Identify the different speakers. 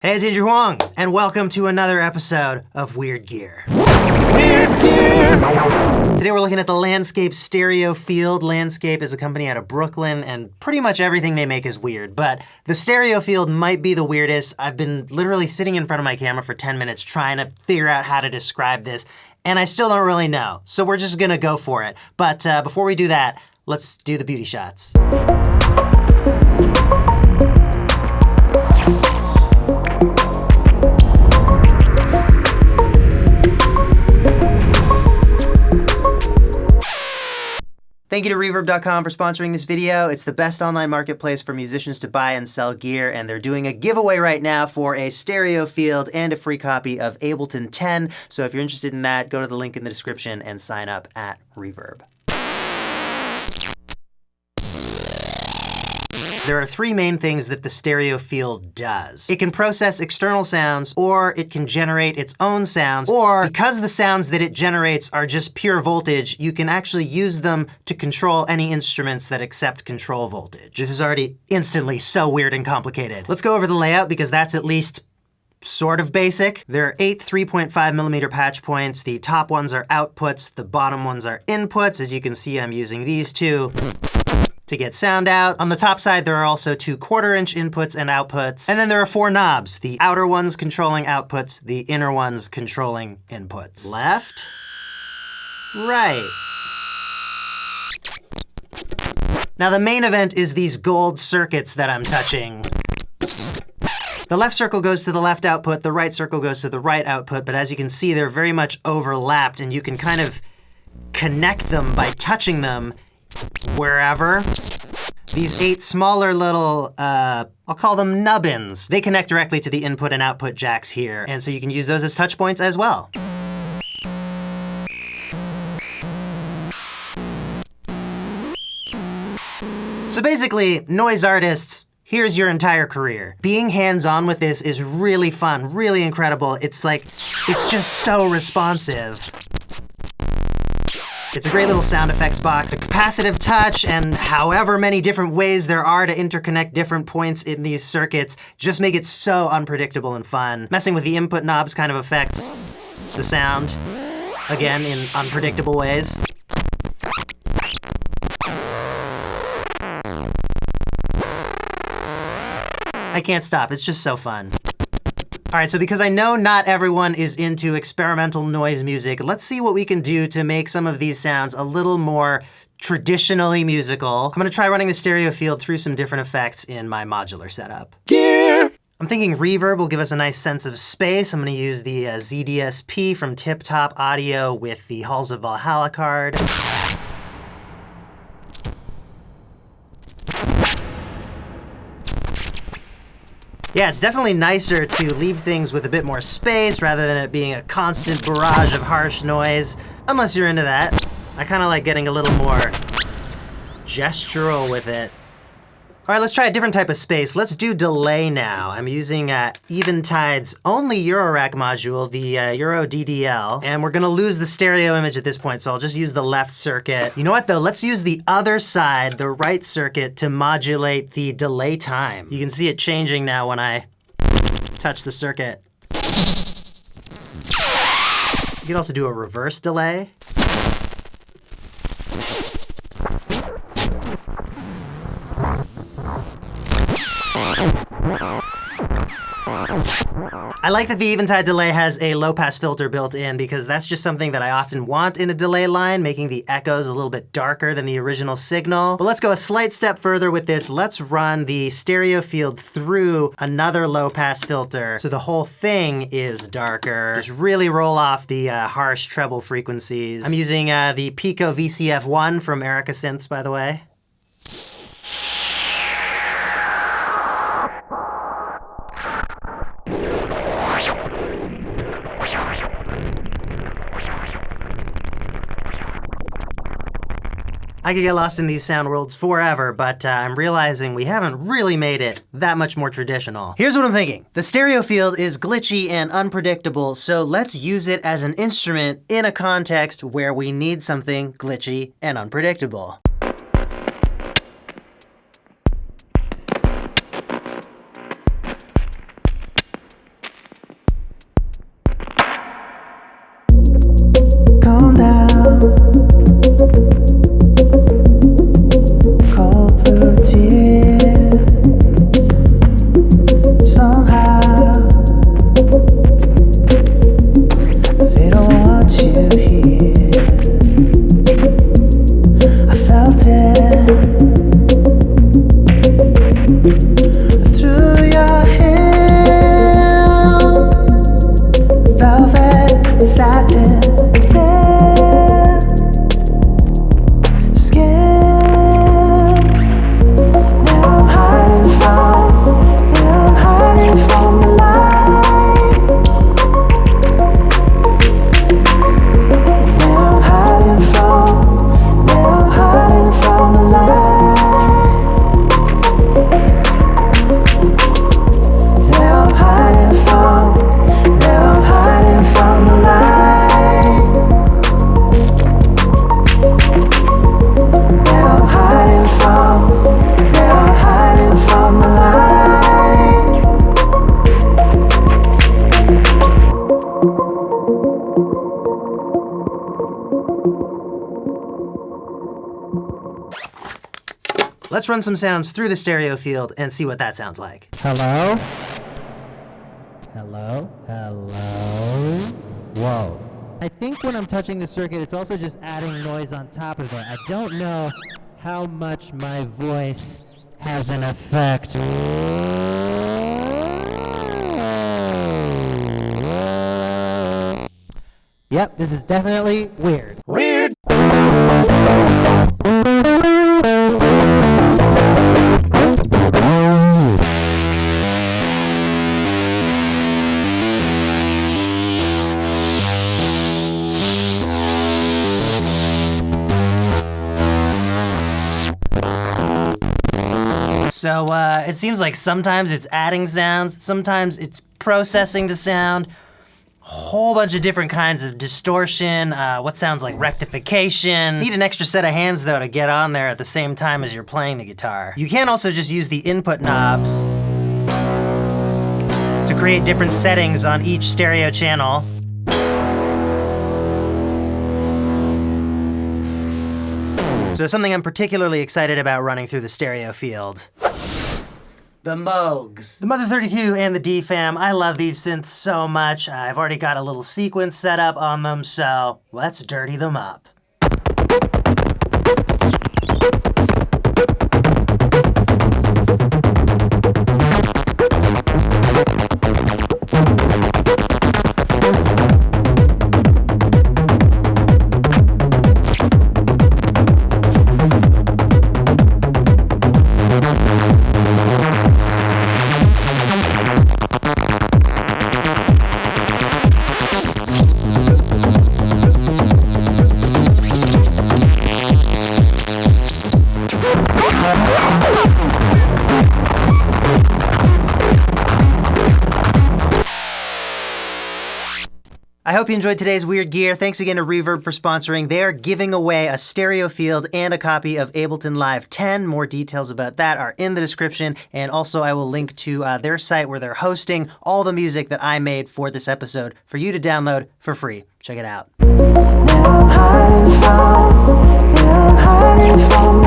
Speaker 1: Hey, it's Andrew Huang, and welcome to another episode of Weird Gear. Weird Gear! Today we're looking at the Landscape Stereo Field. Landscape is a company out of Brooklyn, and pretty much everything they make is weird, but the Stereo Field might be the weirdest. I've been literally sitting in front of my camera for 10 minutes trying to figure out how to describe this, and I still don't really know, so we're just gonna go for it. But before we do that, let's do the beauty shots. Thank you to Reverb.com for sponsoring this video. It's the best online marketplace for musicians to buy and sell gear, and they're doing a giveaway right now for a stereo field and a free copy of Ableton 10. So if you're interested in that, go to the link in the description and sign up at Reverb. There are three main things that the stereo field does. It can process external sounds, or it can generate its own sounds, or because the sounds that it generates are just pure voltage, you can actually use them to control any instruments that accept control voltage. This is already instantly so weird and complicated. Let's go over the layout because that's at least sort of basic. There are 8 3.5mm patch points. The top ones are outputs, the bottom ones are inputs. As you can see, I'm using these two to get sound out. On the top side, there are also 2 1/4-inch inputs and outputs. And then there are 4 knobs, the outer ones controlling outputs, the inner ones controlling inputs. Left, right. Now the main event is these gold circuits that I'm touching. The left circle goes to the left output, the right circle goes to the right output, but as you can see, they're very much overlapped, and you can kind of connect them by touching them wherever. These 8 smaller little, I'll call them nubbins. They connect directly to the input and output jacks here, and so you can use those as touch points as well. So basically, noise artists, here's your entire career. Being hands-on with this is really fun, really incredible. It's just so responsive. It's a great little sound effects box, a capacitive touch, and however many different ways there are to interconnect different points in these circuits just make it so unpredictable and fun. Messing with the input knobs kind of affects the sound, again, in unpredictable ways. I can't stop, it's just so fun. All right, so because I know not everyone is into experimental noise music, let's see what we can do to make some of these sounds a little more traditionally musical. I'm gonna try running the stereo field through some different effects in my modular setup. Yeah. I'm thinking reverb will give us a nice sense of space. I'm gonna use the ZDSP from Tip Top Audio with the Halls of Valhalla card. Yeah, it's definitely nicer to leave things with a bit more space rather than it being a constant barrage of harsh noise, unless you're into that. I kind of like getting a little more gestural with it. All right, let's try a different type of space. Let's do delay now. I'm using Eventide's only Eurorack module, the Euro DDL, and we're gonna lose the stereo image at this point, so I'll just use the left circuit. You know what though, let's use the other side, the right circuit, to modulate the delay time. You can see it changing now when I touch the circuit. You can also do a reverse delay. I like that the Eventide delay has a low-pass filter built in because that's just something that I often want in a delay line, making the echoes a little bit darker than the original signal. But let's go a slight step further with this. Let's run the stereo field through another low-pass filter so the whole thing is darker. Just really roll off the harsh treble frequencies. I'm using the Pico VCF1 from Erica Synths, by the way. I could get lost in these sound worlds forever, but I'm realizing we haven't really made it that much more traditional. Here's what I'm thinking. The stereo field is glitchy and unpredictable, so let's use it as an instrument in a context where we need something glitchy and unpredictable. Let's run some sounds through the stereo field and see what that sounds like.
Speaker 2: Hello? Hello? Hello? Whoa. I think when I'm touching the circuit, it's also just adding noise on top of it. I don't know how much my voice has an effect. Yep, this is definitely weird.
Speaker 1: Weird! So it seems like sometimes it's adding sounds, sometimes it's processing the sound, whole bunch of different kinds of distortion, what sounds like rectification. Need an extra set of hands though to get on there at the same time as you're playing the guitar. You can also just use the input knobs to create different settings on each stereo channel. So something I'm particularly excited about running through the stereo field. The Moogs. The Mother 32 and the D-Fam, I love these synths so much. I've already got a little sequence set up on them, so let's dirty them up. I hope you enjoyed today's Weird Gear. Thanks again to Reverb for sponsoring. They are giving away a stereo field and a copy of Ableton Live 10. More details about that are in the description. And also I will link to their site where they're hosting all the music that I made for this episode for you to download for free. Check it out. Now I'm hiding from